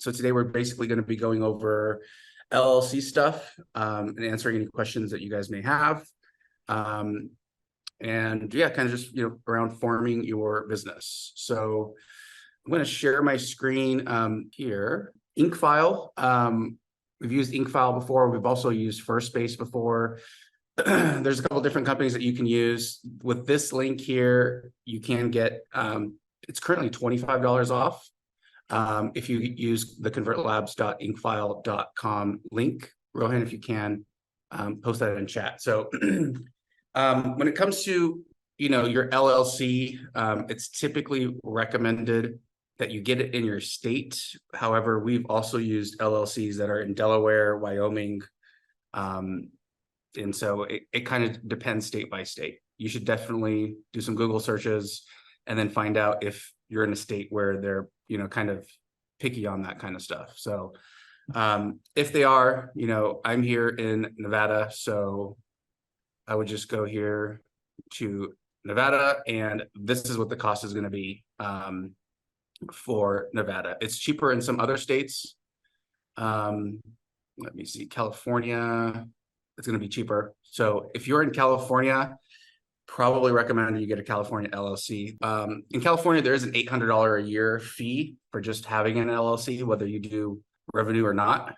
So today we're basically going to be going over LLC stuff and answering any questions that you guys may have. And yeah, kind of just, around forming your business. So I'm going to share my screen here. Inkfile. We've used Inkfile before. We've also used FirstBase before. There's a couple different companies that you can use. With this link here, you can get, it's currently $25 off. If you use the convertlabs.inkfile.com link. Rohan, if you can, post that in chat. So when it comes to, your LLC, it's typically recommended that you get it in your state. However, we've also used LLCs that are in Delaware, Wyoming. And so it kind of depends state by state. You should definitely do some Google searches and then find out if you're in a state where they're, kind of picky on that kind of stuff. So if they are, I'm here in Nevada, so I would just go here to Nevada, and this is what the cost is going to be for Nevada. It's cheaper in some other states. Let me see, California, it's going to be cheaper. So if you're in California, probably recommend you get a California LLC. In California, there is an $800 a year fee for just having an LLC, whether you do revenue or not.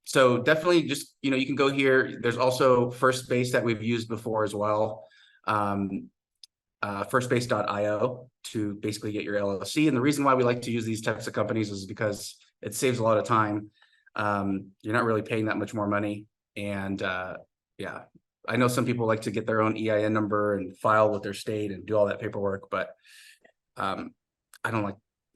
So definitely just, you can go here. There's also FirstBase that we've used before as well. Firstbase.io to basically get your LLC. And the reason why we like to use these types of companies is because it saves a lot of time. You're not really paying that much more money. And yeah, I know some people like to get their own EIN number and file with their state and do all that paperwork, but I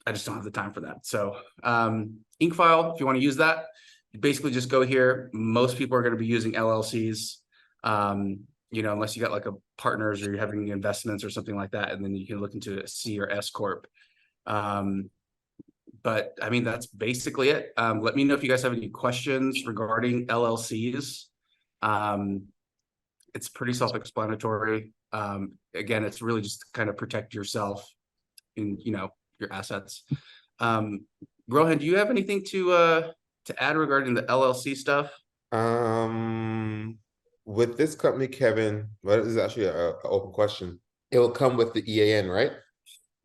just don't have the time for that. So Inkfile, if you want to use that, you basically just go here. Most people are going to be using LLCs, unless you got like a partners or you're having investments or something like that, and then you can look into a C or S corp. But I mean, that's basically it. Let me know if you guys have any questions regarding LLCs. It's pretty self-explanatory. Again, it's really just to kind of protect yourself in, your assets. Rohan, do you have anything to add regarding the LLC stuff? With this company, Kevin, well, this is actually an open question. It will come with the EAN, right?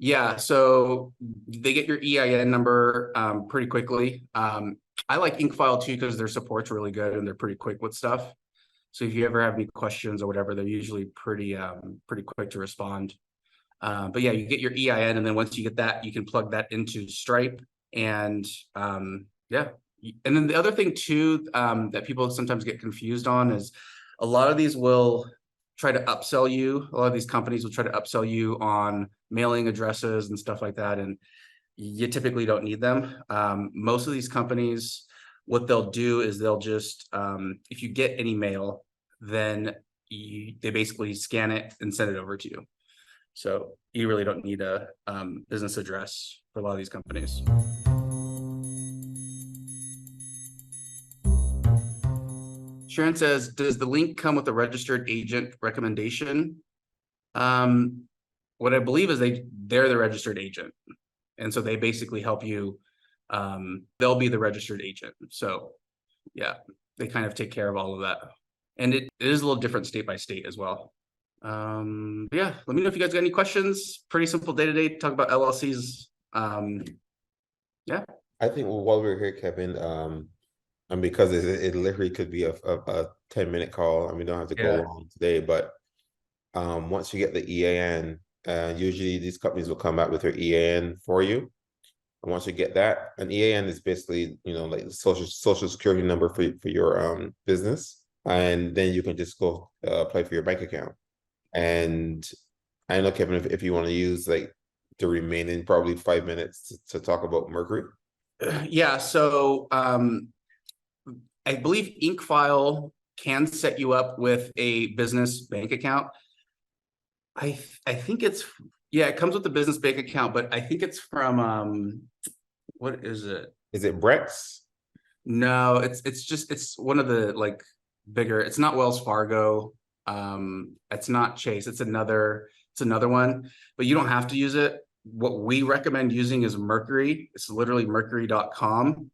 Yeah, so they get your EIN number pretty quickly. I like Inkfile too because their support's really good and they're pretty quick with stuff. So if you ever have any questions or whatever, they're usually pretty quick to respond. But yeah, you get your EIN, and then once you get that, you can plug that into Stripe. And yeah, and then the other thing too that people sometimes get confused on is a lot of these will try to upsell you. A lot of these companies will try to upsell you on mailing addresses and stuff like that, and you typically don't need them. Most of these companies, what they'll do is they'll just, if you get any mail, then they basically scan it and send it over to you. So you really don't need a business address for a lot of these companies. Sharon says, does the link come with a registered agent recommendation? What I believe is they're the registered agent. And so they basically help you. They'll be the registered agent. So yeah, they kind of take care of all of that. And it is a little different state by state as well. Yeah, let me know if you guys got any questions. Pretty simple day-to-day talk about LLCs. Yeah. I think while we're here, Kevin, and because it literally could be a 10-minute call, and we don't have to go long today, but once you get the EAN, usually these companies will come out with their EAN for you. And once you get that, an EAN is basically, like the social security number for your business. And then you can just go apply for your bank account. And I know, Kevin, if you want to use like the remaining probably 5 minutes to talk about Mercury. Yeah, so I believe Inkfile can set you up with a business bank account. I think it's, yeah, it comes with the business bank account, but I think it's from what is it? Is it Brex? No, it's one of the like bigger. It's not Wells Fargo. It's not Chase. It's another one, but you don't have to use it. what we recommend using is Mercury. It's literally mercury.com.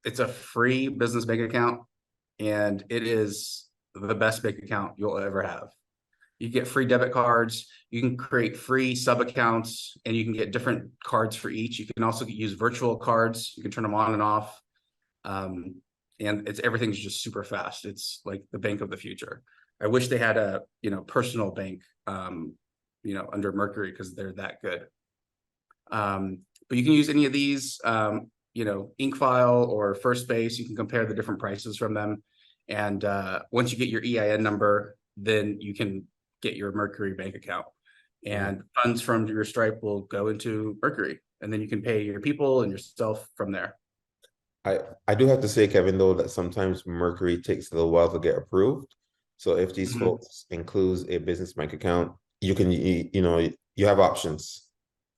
It's a free business bank account, and it is the best bank account you'll ever have. You get free debit cards, you can create free sub accounts, and you can get different cards for each. You can also use virtual cards. You can turn them on and off. And everything's just super fast. It's like the bank of the future. I wish they had a, personal bank, under Mercury, because they're that good. But you can use any of these, Inkfile or First Base. You can compare the different prices from them. And once you get your EIN number, then you can get your Mercury bank account, and funds from your Stripe will go into Mercury, and then you can pay your people and yourself from there. I do have to say, Kevin, though, that sometimes Mercury takes a little while to get approved. So if these folks includes a business bank account, you can, you have options.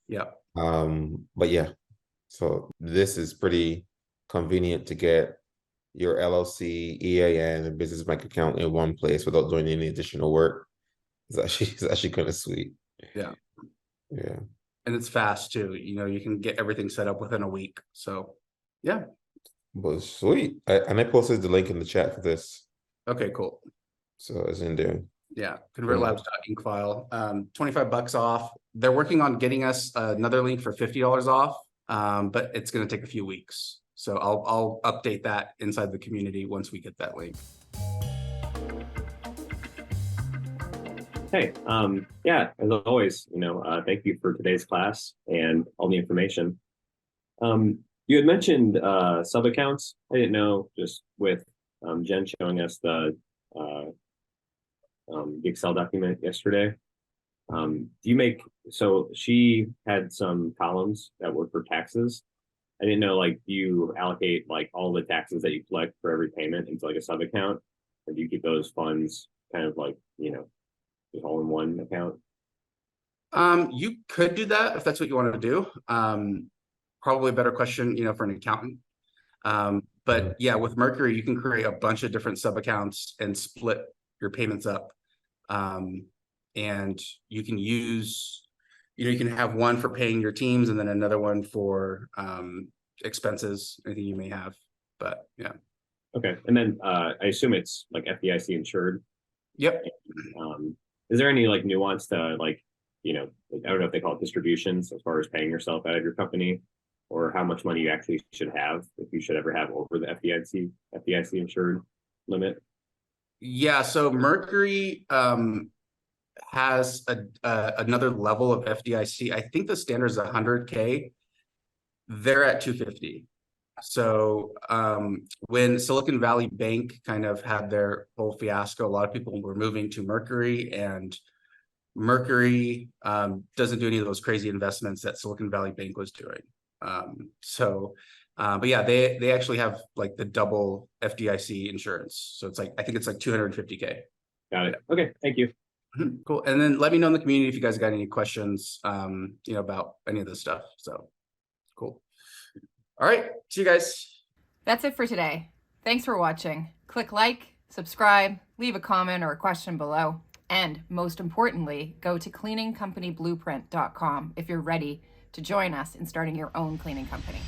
Yeah. But yeah, so this is pretty convenient to get your LLC, EIN, and business bank account in one place without doing any additional work. It's actually kind of sweet. Yeah. Yeah. And it's fast too. You can get everything set up within a week. So yeah. But sweet. And I posted the link in the chat for this. Okay, cool. So it's in there. Yeah, convertlabs.inkfile. $25 off. They're working on getting us another link for $50 off, but it's going to take a few weeks. So I'll update that inside the community once we get that link. Hey, yeah, as always, thank you for today's class and all the information. You had mentioned sub accounts. I didn't know, just with Jen showing us the Excel document yesterday. So she had some columns that were for taxes. I didn't know, do you allocate all the taxes that you collect for every payment into a sub account, or do you keep those funds kind of just all in one account? You could do that if that's what you want to do. Probably a better question, for an accountant. But yeah, with Mercury, you can create a bunch of different sub accounts and split your payments up. And you can use, you can have one for paying your teams and then another one for expenses, anything you may have. But yeah. Okay. And then I assume it's FDIC insured. Yep. Is there any nuance to I don't know if they call it distributions as far as paying yourself out of your company, or how much money you actually should have, if you should ever have over the FDIC insured limit? Yeah, so Mercury has another level of FDIC. I think the standard is 100K. They're at 250. So when Silicon Valley Bank kind of had their whole fiasco, a lot of people were moving to Mercury, and Mercury doesn't do any of those crazy investments that Silicon Valley Bank was doing. But yeah, they actually have the double FDIC insurance. So it's I think it's 250K. Got it. Okay, thank you. Cool. And then let me know in the community if you guys got any questions, about any of this stuff. So cool. All right. See you guys. That's it for today. Thanks for watching. Click like, subscribe, leave a comment or a question below. And most importantly, go to cleaningcompanyblueprint.com if you're ready to join us in starting your own cleaning company.